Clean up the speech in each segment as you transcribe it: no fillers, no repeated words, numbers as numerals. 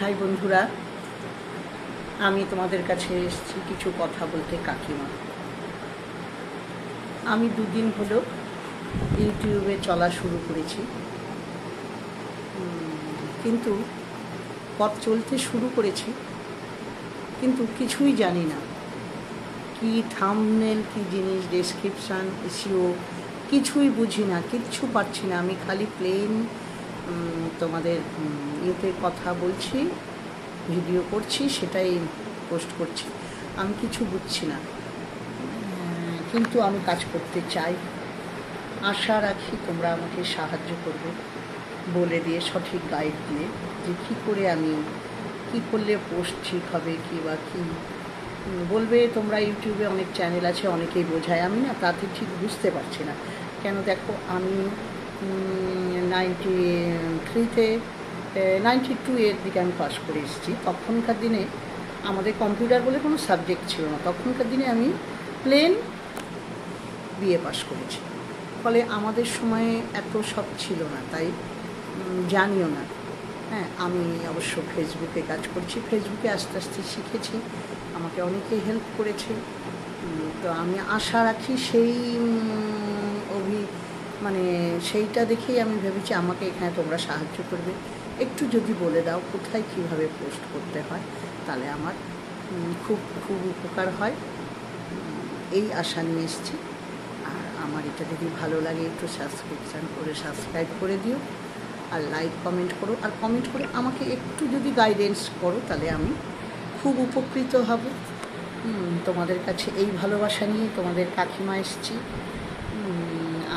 High বন্ধুরা, আমি তোমাদের কাছে এসেছি কিছু কথা বলতে। কাকিমা, আমি দুদিন হলো ইউটিউবে চলা শুরু করেছি, কিন্তু পথ চলতে শুরু করেছি, কিন্তু কিছুই জানি না। কি থাম্বনেল, কি জিনিস, ডেসক্রিপশান, এসইও কিছুই বুঝি না, কিচ্ছু পারছি না। আমি খালি প্লেন তোমাদের ইয়েতে কথা বলছি, ভিডিও করছি, সেটাই পোস্ট করছি। আমি কিছু বুঝছি না, কিন্তু আমি কাজ করতে চাই। আশা রাখি তোমরা আমাকে সাহায্য করবে, বলে দিয়ে সঠিক গাইড দিয়ে যে কী করে আমি কী করলে পোস্ট ঠিক হবে, কী বা কী বলবে। তোমরা ইউটিউবে অনেক চ্যানেল আছে, অনেকেই বোঝায়, আমি না তাতে ঠিক বুঝতে পারছি না। কেন দেখো, আমি 93-তে 92 এর দিকে আমি পাস করে এসেছি। তখনকার দিনে আমাদের কম্পিউটার বলে কোনো সাবজেক্ট ছিল না। তখনকার দিনে আমি প্লেন বিএ পাস করেছি, ফলে আমাদের সময়ে এত সব ছিল না, তাই জানিও না। হ্যাঁ, আমি অবশ্য ফেসবুকে কাজ করছি, ফেসবুকে আস্তে আস্তে শিখেছি, আমাকে অনেকেই হেল্প করেছে। তো আমি আশা রাখি সেই মানে সেইটা দেখেই আমি ভেবেছি আমাকে এখানে তোমরা সাহায্য করবে। একটু যদি বলে দাও কোথায় কীভাবে পোস্ট করতে হয়, তাহলে আমার খুব খুব উপকার হয়, এই আশা নিয়ে এসেছি। আর আমার এটা যদি ভালো লাগে একটু সাবস্ক্রাইব করে দিও, আর লাইক কমেন্ট করো, আর কমেন্ট করে আমাকে একটু যদি গাইডেন্স করো, তাহলে আমি খুব উপকৃত হব। তোমাদের কাছে এই ভালোবাসা নিয়ে তোমাদের কাকিমা এসেছি।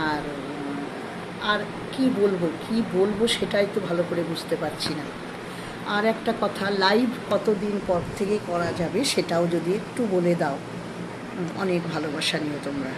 আর আর কি বলবো সেটাই তো ভালো করে বুঝতে পারছি না। আর একটা কথা, লাইভ কতদিন পর থেকে করা যাবে সেটাও যদি একটু বলে দাও। অনেক ভালোবাসা নিও তোমরা।